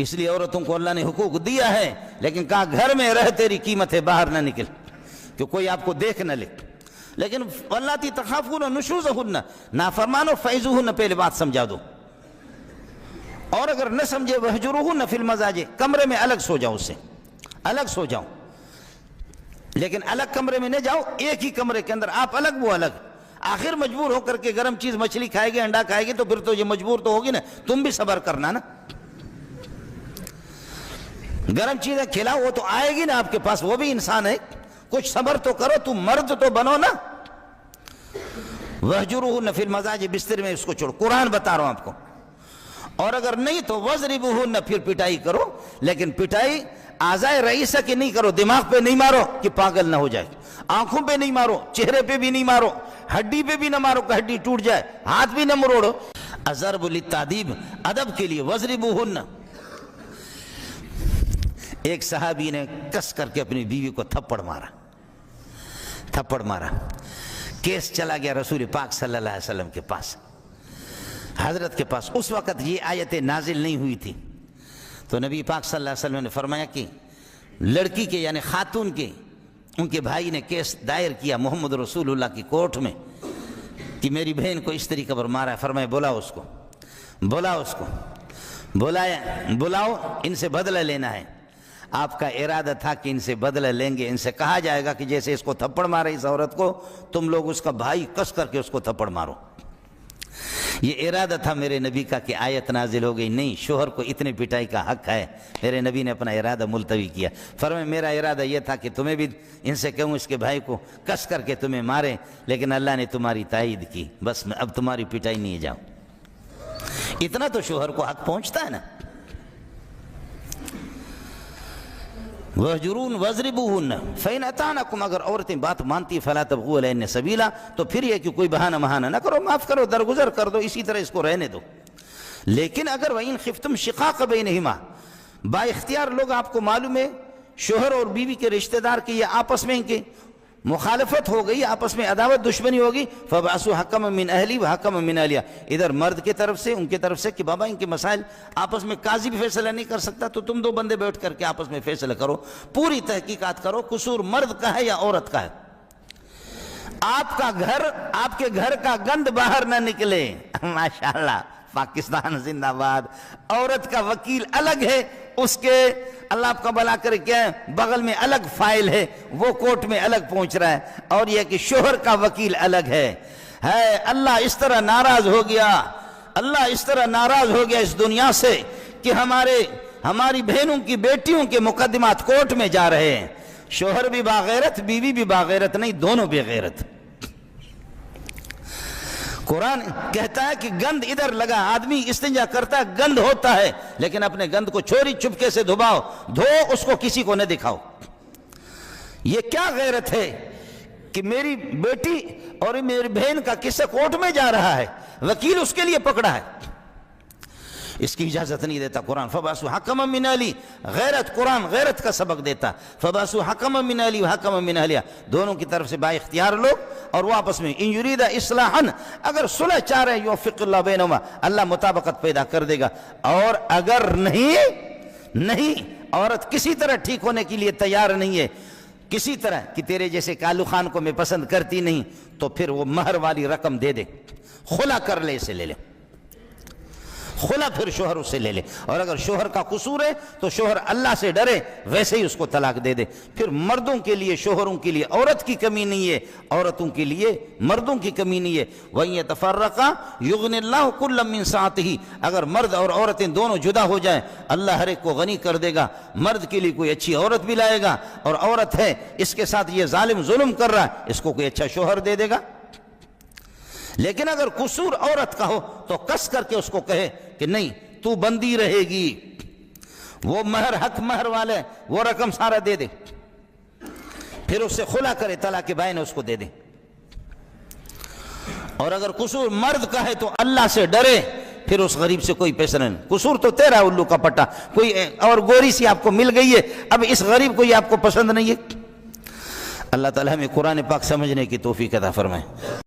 اس لیے عورتوں کو اللہ نے حقوق دیا ہے، لیکن کہا گھر میں رہ، تیری قیمت ہے، باہر نہ نکل کہ کوئی آپ کو دیکھ نہ لے۔ لیکن واللاتی تخافون نشوزہن، نافرمانو فعظوہن، پہلے بات سمجھا دو، اور اگر نہ سمجھے وہجروہن فی المضاجع، کمرے میں الگ سو جاؤ، اس سے الگ سو جاؤ، لیکن الگ کمرے میں نہ جاؤ، ایک ہی کمرے کے اندر آپ الگ وہ الگ۔ آخر مجبور ہو کر کے گرم چیز مچھلی کھائے گی، انڈا کھائے گی، تو پھر تو یہ مجبور تو ہوگی نا، تم بھی صبر کرنا نا، گرم چیزیں کھلاؤ، وہ تو آئے گی نا آپ کے پاس، وہ بھی انسان ہے، کچھ صبر تو کرو، تم مرد تو بنو نا۔ وَهْجُرُوهُنَّ فِي الْمَضَاجِعِ، بستر میں اس کو چھوڑو، قرآن بتا رہا ہوں آپ کو۔ اور اگر نہیں تو وَاضْرِبُوهُنَّ، پھر پٹائی کرو، لیکن پٹائی اعضائے رئیسہ کی نہیں کرو، دماغ پہ نہیں مارو کہ پاگل نہ ہو جائے، آنکھوں پہ نہیں مارو، چہرے پہ بھی نہیں مارو، ہڈی پہ بھی نہ مارو کہ ہڈی ٹوٹ جائے، ہاتھ بھی نہ مروڑو۔ الضرب للتعذیب، ادب کے لیے۔ وَاضْرِبُوهُنَّ، ایک صحابی نے کس کر کے اپنی بیوی کو تھپڑ مارا، کیس چلا گیا رسول پاک صلی اللہ علیہ وسلم کے پاس، حضرت کے پاس۔ اس وقت یہ آیتیں نازل نہیں ہوئی تھی، تو نبی پاک صلی اللہ علیہ وسلم نے فرمایا کہ لڑکی کے یعنی خاتون کے ان کے بھائی نے کیس دائر کیا محمد رسول اللہ کی کورٹ میں کہ میری بہن کو اس طریقے پر مارا ہے۔ فرمایا بلاؤ اس کو، بلاؤ، ان سے بدلہ لینا ہے۔ آپ کا ارادہ تھا کہ ان سے بدلہ لیں گے، ان سے کہا جائے گا کہ جیسے اس کو تھپڑ مارا اس عورت کو، تم لوگ اس کا بھائی کس کر کے اس کو تھپڑ مارو۔ یہ ارادہ تھا میرے نبی کا کہ آیت نازل ہو گئی، نہیں شوہر کو اتنے پٹائی کا حق ہے۔ میرے نبی نے اپنا ارادہ ملتوی کیا، فرمایا میرا ارادہ یہ تھا کہ تمہیں بھی ان سے کہوں اس کے بھائی کو کس کر کے تمہیں مارے، لیکن اللہ نے تمہاری تائید کی، بس اب تمہاری پٹائی نہیں جاؤ۔ اتنا تو شوہر کو حق پہنچتا ہے نا۔ وَهْجُرُونَ وَاضْرِبُوهُنَّ فَإِنْ أَطَعْنَكُمْ، اگر عورتیں بات مانتی فَلَا تَبْغُوا عَلَيْهِنَّ سَبِيلًا، تو پھر یہ کہ کوئی بہانہ نہ کرو، معاف کرو، درگزر کر دو، اسی طرح اس کو رہنے دو۔ لیکن اگر وَإِنْ خِفْتُمْ شِقَاقَ بَيْنِهِمَا، با اختیار لوگ آپ کو معلوم ہے شوہر اور بیوی کے رشتہ دار کے یہ آپس میں ان کے مخالفت ہو گئی، آپس میں عداوت دشمنی ہوگی، فَبَعْثُوا حَكَمًا مِّنْ أَهْلِهِ وَحَكَمًا مِّنْ أَهْلِهَا، ادھر مرد کی طرف سے ان کی طرف سے کہ بابا ان کے مسائل آپس میں قاضی بھی فیصلہ نہیں کر سکتا، تو تم دو بندے بیٹھ کر کے آپس میں فیصلہ کرو، پوری تحقیقات کرو، قصور مرد کا ہے یا عورت کا ہے۔ آپ کے گھر کا گند باہر نہ نکلے۔ ماشاءاللہ، پاکستان زندہ باد۔ عورت کا وکیل الگ ہے، اس کے اللہ آپ کا بلا کرے کیا ہے بغل میں الگ فائل ہے، وہ کورٹ میں الگ پہنچ رہا ہے، اور یہ کہ شوہر کا وکیل الگ ہے۔ اللہ اس طرح ناراض ہو گیا اس دنیا سے کہ ہماری بہنوں کی بیٹیوں کے مقدمات کورٹ میں جا رہے ہیں، شوہر بھی باغیرت، بیوی بھی باغیرت نہیں، دونوں بے غیرت۔ قرآن کہتا ہے کہ گند ادھر لگا، آدمی استنجا کرتا ہے گند ہوتا ہے، لیکن اپنے گند کو چوری چپکے سے دھو، اس کو کسی کو نہ دکھاؤ۔ یہ کیا غیرت ہے کہ میری بیٹی اور میری بہن کا قصہ کورٹ میں جا رہا ہے، وکیل اس کے لیے پکڑا ہے، اس کی اجازت نہیں دیتا قرآن۔ فَبَعْثُوا حَكَمًا مِّنْ أَهْلِهِ، غیرت، قرآن غیرت کا سبق دیتا۔ فَبَعْثُوا حَكَمًا مِّنْ أَهْلِهِ وَحَكَمًا مِّنْ أَهْلِهَا، دونوں کی طرف سے با اختیار لوگ، اور وہ آپس میں ان یرید اصلاحا، اگر صلح چاہ رہے یوفق اللہ بینہما، اللہ مطابقت پیدا کر دے گا، اور اگر نہیں عورت کسی طرح ٹھیک ہونے کے لیے تیار نہیں ہے، کسی طرح کہ تیرے جیسے کالو خان کو میں پسند کرتی نہیں، تو پھر وہ مہر والی رقم دے دے، خلا کر لے، اسے لے لے، خلا پھر شوہر اسے لے لے۔ اور اگر شوہر کا قصور ہے تو شوہر اللہ سے ڈرے، ویسے ہی اس کو طلاق دے دے۔ پھر مردوں کے لیے، شوہروں کے لیے عورت کی کمی نہیں ہے، عورتوں کے لیے مردوں کی کمی نہیں ہے۔ وَإِن يَتَفَرَّقَا يُغْنِ اللَّهُ كُلًّا مِّن سَعَتِهِ، اگر مرد اور عورتیں دونوں جدا ہو جائیں، اللہ ہر ایک کو غنی کر دے گا، مرد کے لیے کوئی اچھی عورت بھی لائے گا، اور عورت ہے اس کے ساتھ یہ ظالم ظلم کر رہا ہے، اس کو کوئی اچھا شوہر دے دے گا۔ لیکن اگر قصور عورت کا ہو تو کس کر کے اس کو کہے کہ نہیں تو بندی رہے گی، وہ حق مہر والے وہ رقم سارا دے دے، پھر اس سے خلا کرے، طلاق بائن اس کو دے دے۔ اور اگر قصور مرد کا ہے تو اللہ سے ڈرے، پھر اس غریب سے کوئی پیسہ نہیں، قصور تو تیرا الو کا پٹا، کوئی اور گوری سی آپ کو مل گئی ہے، اب اس غریب کو یہ آپ کو پسند نہیں ہے۔ اللہ تعالیٰ ہمیں قرآن پاک سمجھنے کی توفیق عطا فرمائے۔